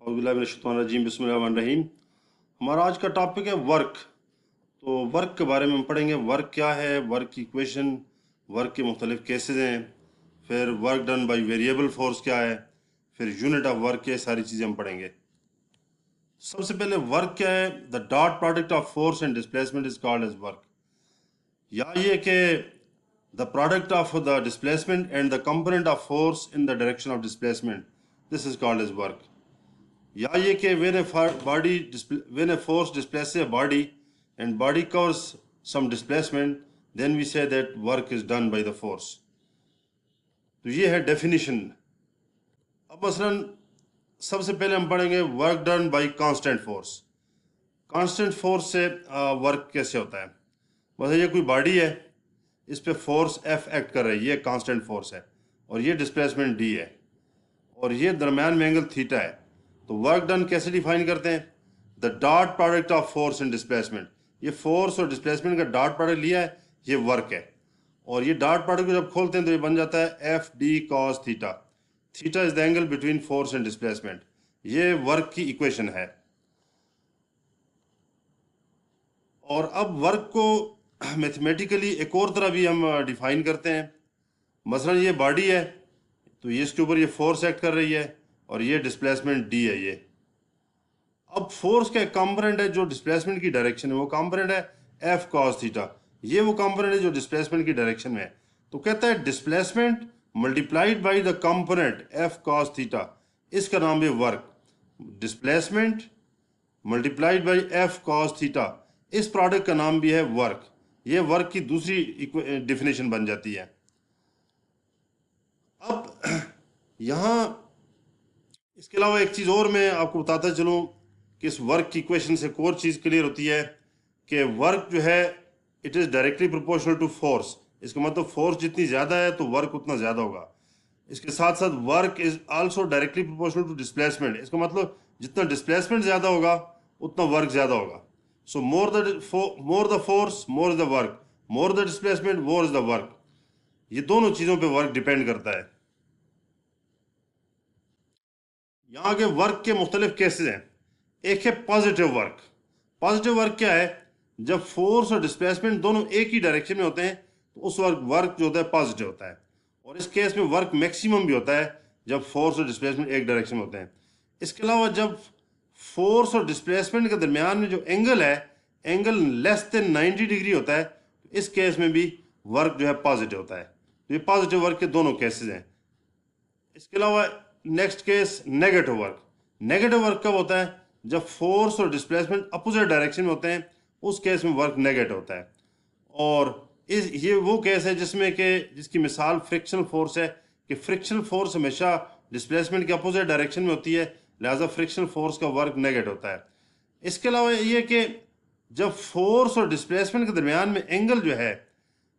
औज़ुबिल्लाहिमिनश्शैतानिर्रजीम बिस्मिल्लाहिर्रहमानिर्रहीम। हमारा आज का टॉपिक है वर्क। तो वर्क के बारे में हम पढ़ेंगे। वर्क क्या है, वर्क की इक्वेशन, वर्क के मुख्तलिफ केसेस हैं, फिर work done by variable force क्या है, फिर यूनिट ऑफ वर्क क्या है, सारी चीज़ें हम पढ़ेंगे। सबसे पहले वर्क क्या है? The dot product of force and displacement is called as work. या ये कि the product of the displacement and the component of force in the direction of displacement, this is called as work. या ये कि when a force displaces a body and body covers some displacement, then we say that work is done by the force। तो ये है definition. अब मसलन सबसे पहले हम पढ़ेंगे work done by constant force. Constant force से वर्क कैसे होता है? मतलब ये कोई बॉडी है, इस पे फोर्स F एक्ट कर रही है, ये कांस्टेंट फोर्स है, और ये डिस्प्लेसमेंट D है, और ये दरम्यान में एंगल थीटा है। तो वर्क डन कैसे डिफाइन करते हैं? The dot product of force and displacement. ये फोर्स और डिस्प्लेसमेंट का डॉट प्रोडक्ट लिया है, ये वर्क है। और ये डॉट प्रोडक्ट को जब खोलते हैं तो ये बन जाता है F D cos theta. Theta is the angle between force and displacement. ये वर्क की इक्वेशन है। और अब वर्क को मैथमेटिकली एक और तरह भी हम डिफाइन करते हैं। मसलन ये बॉडी है, तो ये इसके ऊपर ये फोर्स एक्ट कर रही है, और ये डिस्प्लेसमेंट डी है ये। अब फोर्स का एक कंपोनेंट है जो डिस्प्लेसमेंट की डायरेक्शन है, वो कंपोनेंट है एफ कॉस थीटा। ये वो कंपोनेंट है जो डिस्प्लेसमेंट की डायरेक्शन में है। तो कहता है displacement multiplied by the component F cos theta, इसका नाम है work. Displacement multiplied by F cos theta, इस प्रोडक्ट का नाम भी है वर्क। ये वर्क की दूसरी डिफिनेशन बन जाती है। अब यहाँ इसके अलावा एक चीज़ और मैं आपको बताता चलूँ कि इस वर्क की इक्वेशन से एक और चीज़ क्लियर होती है कि वर्क जो है it is directly proportional to force. इसका मतलब फोर्स जितनी ज़्यादा है तो वर्क उतना ज़्यादा होगा। इसके साथ साथ work is also directly proportional to displacement. इसका मतलब जितना डिस्प्लेसमेंट ज़्यादा होगा उतना वर्क ज़्यादा होगा। So more the force more is the work, more the displacement more is the work. ये दोनों चीज़ों पर वर्क डिपेंड करता है। यहाँ के वर्क के मुख्तलिफ केसेस हैं। एक है पॉजिटिव वर्क। पॉजिटिव वर्क क्या है? जब फोर्स और डिस्प्लेसमेंट दोनों एक ही डायरेक्शन में होते हैं तो उस वक्त वर्क जो होता है पॉजिटिव होता है। और इस केस में वर्क मैक्सिमम भी होता है जब फोर्स और डिस्प्लेसमेंट एक डायरेक्शन में होते हैं। इसके अलावा जब फोर्स और डिस्प्लेसमेंट के दरमियान में जो एंगल है, एंगल लेस देन 90 डिग्री होता है, तो इस केस में भी वर्क जो है पॉजिटिव होता है। तो ये पॉजिटिव वर्क के दोनों केसेस हैं। इसके अलावा next case negative work. Negative work कब होता है? जब फोर्स और डिस्प्लेसमेंट अपोजिट डायरेक्शन में होते हैं, उस केस में वर्क नेगेटिव होता है। और ये वो केस है जिसकी मिसाल फ्रिक्शनल फोर्स है कि फ्रिक्शनल फोर्स हमेशा डिस्प्लेसमेंट के अपोजिट डायरेक्शन में होती है, लिहाजा फ्रिक्शनल फोर्स का वर्क नेगेटिव होता है। इसके अलावा ये कि जब फोर्स और डिस्प्लेसमेंट के दरमियान में एंगल जो है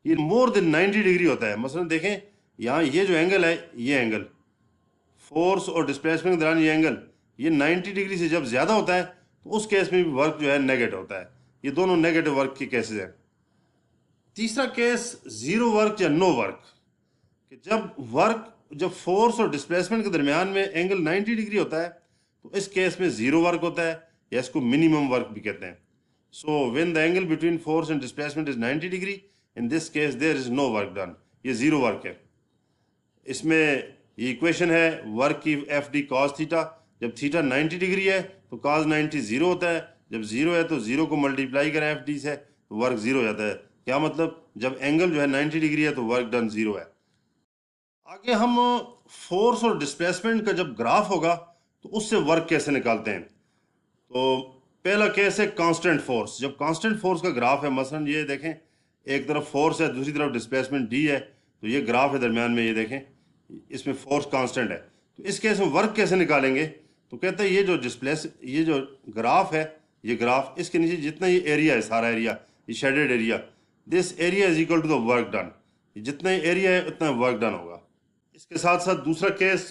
ये मोर देन 90 डिग्री होता है। मसलन देखें यहाँ ये जो एंगल है, ये एंगल फोर्स और डिस्प्लेसमेंट के दौरान ये एंगल ये 90 डिग्री से जब ज़्यादा होता है तो उस केस में भी वर्क जो है नेगेटिव होता है। ये दोनों नेगेटिव वर्क के केसेस हैं। तीसरा केस ज़ीरो वर्क या नो वर्क, कि जब फोर्स और डिस्प्लेसमेंट के दरमियान में एंगल 90 डिग्री होता है तो इस केस में ज़ीरो वर्क होता है, या इसको मिनिमम वर्क भी कहते हैं। So when the angle between force and displacement is 90 degree, in this case there is no work done, ये ज़ीरो वर्क है। इसमें ये इक्वेशन है वर्क की एफ डी कॉस थीटा। जब थीटा 90 डिग्री है तो कॉस 90 ज़ीरो होता है। जब ज़ीरो है तो ज़ीरो को मल्टीप्लाई करें एफ डी से तो वर्क ज़ीरो हो जाता है। क्या मतलब? जब एंगल जो है 90 डिग्री है तो वर्क डन ज़ीरो है। आगे हम फोर्स और डिस्प्लेसमेंट का जब ग्राफ होगा तो उससे वर्क कैसे निकालते हैं। तो पहला केस है कांस्टेंट फोर्स। जब कांस्टेंट फोर्स का ग्राफ है, मसलन ये देखें एक तरफ फोर्स है, दूसरी तरफ डिस्प्लेसमेंट डी है, तो ये ग्राफ है दरमियान में, ये देखें इसमें फोर्स कांस्टेंट है। तो इस केस में वर्क कैसे निकालेंगे? तो कहते हैं ये जो ग्राफ है, ये ग्राफ इसके नीचे जितना ये एरिया है, सारा एरिया, ये shaded area, this area is equal to the work done. जितना एरिया है उतना वर्क डन होगा। इसके साथ साथ दूसरा केस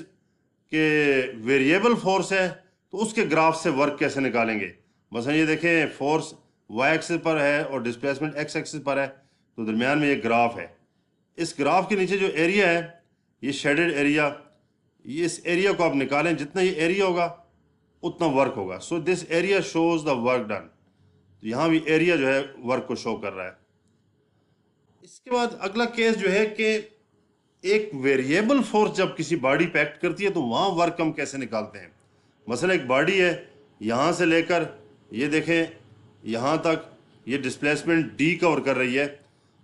के वेरिएबल फोर्स है, तो उसके ग्राफ से वर्क कैसे निकालेंगे। मसलन ये देखें फोर्स वाई एक्सिस पर है और डिस्प्लेसमेंट एक्स एक्सिस पर है, तो दरमियान में ये ग्राफ है। इस ग्राफ के नीचे जो एरिया है, ये शेडेड एरिया, ये इस एरिया को आप निकालें, जितना ये एरिया होगा उतना वर्क होगा। So this area shows the work done. तो यहाँ भी एरिया जो है वर्क को शो कर रहा है। इसके बाद अगला केस जो है कि एक वेरिएबल फोर्स जब किसी बॉडी पे एक्ट करती है तो वहाँ वर्क हम कैसे निकालते हैं। मसला एक बॉडी है, यहाँ से लेकर ये देखें यहाँ तक ये डिस्प्लेसमेंट डी कवर कर रही है,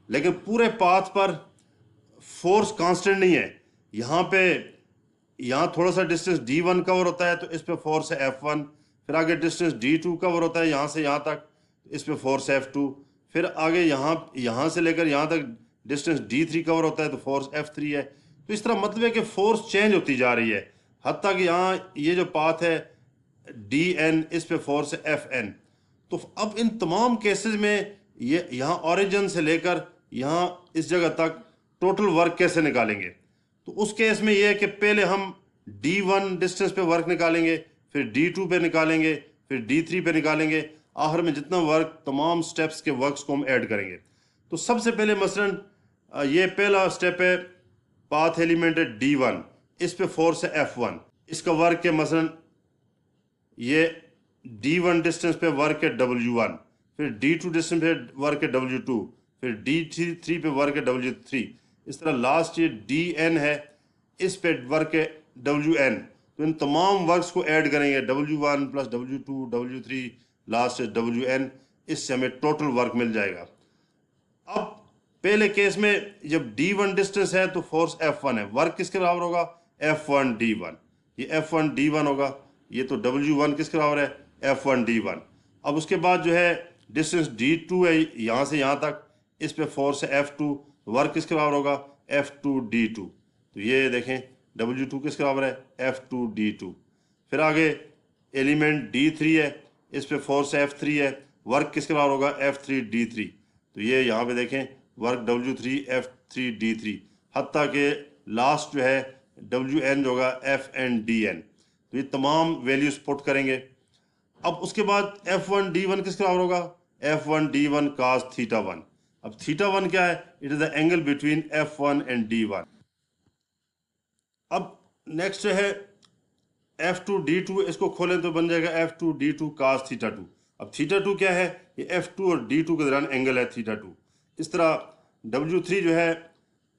लेकिन पूरे पाथ पर फोर्स कांस्टेंट नहीं है। यहाँ थोड़ा सा डिस्टेंस d1 कवर होता है तो इस पे फोर्स है F1, फिर आगे डिस्टेंस d2 कवर होता है यहाँ से यहाँ तक, इस पे फोर्स F2, फिर आगे यहाँ से लेकर यहाँ तक डिस्टेंस d3 कवर होता है तो फोर्स F3 है। तो इस तरह मतलब है कि फोर्स चेंज होती जा रही है, हत्ता कि यहाँ ये जो पाथ है dn, इस पे फोर्स है Fn। तो अब इन तमाम केसेस में ये यहाँ ओरिजिन से लेकर यहाँ इस जगह तक टोटल वर्क कैसे निकालेंगे। तो उस केस में ये है कि पहले हम d1 डिस्टेंस पे वर्क निकालेंगे, फिर d2 पे निकालेंगे, फिर d3 पे निकालेंगे, आखिर में जितना वर्क तमाम स्टेप्स के वर्क्स को हम ऐड करेंगे। तो सबसे पहले मसलन ये पहला स्टेप है, पाथ एलिमेंट है d1, इस पे फोर्स है F1, इसका वर्क है मसलन ये d1 डिस्टेंस पे वर्क है W1, फिर d2 डिस्टेंस पे वर्क है W2, फिर d3 पे वर्क है W3, इस तरह लास्ट ये dn है, इस पे वर्क है Wn। तो इन तमाम वर्क्स को ऐड करेंगे, W1 plus W2 W3 last है Wn, इससे हमें टोटल वर्क मिल जाएगा। अब पहले केस में जब d1 डिस्टेंस है तो फोर्स F1 है, वर्क किसके बराबर होगा F1 d1, ये F1 d1 होगा, ये तो W1 किसके बराबर है F1 d1। अब उसके बाद जो है डिस्टेंस d2 है यहाँ से यहाँ तक, इस पे फोर्स है F2, वर्क किसके बराबर होगा F2 d2। तो ये देखें W2 किसके बराबर है F2 d2। फिर आगे एलिमेंट d3 है, इस पे फोर्स F3 है, वर्क किसके बराबर होगा F3 d3। तो ये यहाँ पे देखें वर्क W3 F3 d3, हत्ता के लास्ट जो है Wn जो होगा Fn dn। तो ये तमाम वैल्यूज पुट करेंगे। अब उसके बाद F1 d1 किसके बराबर होगा F1 d1 cos θ1। अब θ1 क्या है, it is the angle between F1 and d1। अब नेक्स्ट है F2 d2, इसको खोलें तो बन जाएगा F2 d2 cos θ2। अब θ2 क्या है, ये F2 और d2 के दौरान एंगल है θ2। इस तरह W3 जो है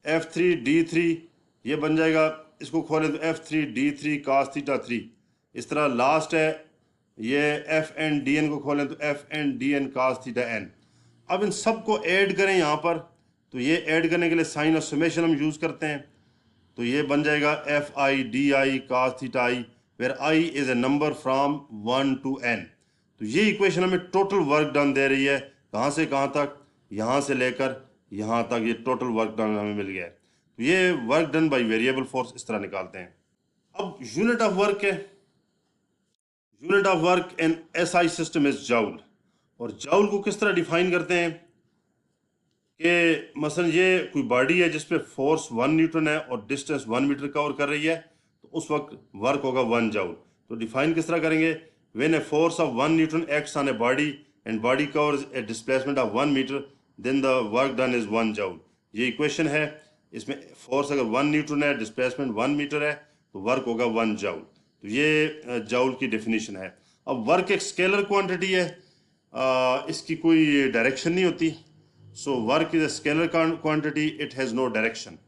F3 d3, ये बन जाएगा, इसको खोलें तो F3 d3 cos θ3। इस तरह लास्ट है ये Fn dn को खोलें तो Fn dn cos θn। अब इन सब को ऐड करें यहाँ पर, तो ये ऐड करने के लिए साइन ऑफ समेशन हम यूज़ करते हैं। तो ये बन जाएगा Fi di cos θi, where i is a number from 1 to n। तो ये इक्वेशन हमें टोटल वर्क डन दे रही है, कहाँ से कहाँ तक, यहाँ से लेकर यहाँ तक, ये टोटल वर्क डन हमें मिल गया है। तो ये work done by variable force इस तरह निकालते हैं। अब यूनिट ऑफ वर्क है, unit of work in SI system is joule. और जूल को किस तरह डिफाइन करते हैं कि मसलन ये कोई बॉडी है जिस पे फोर्स 1 न्यूटन है और डिस्टेंस 1 मीटर कवर कर रही है, तो उस वक्त वर्क होगा 1 जूल। तो डिफाइन किस तरह करेंगे, when a force of 1 newton acts on a body and body covers a displacement of 1 metre, then the work done is 1 joule. ये इक्वेशन है, इसमें फोर्स अगर 1 न्यूटन है, डिस्प्लेसमेंट 1 मीटर है, तो वर्क होगा 1 जूल। तो ये जूल की डेफिनेशन है। अब वर्क एक स्केलर क्वांटिटी है, इसकी कोई डायरेक्शन नहीं होती। So work is a scalar quantity, it has no direction.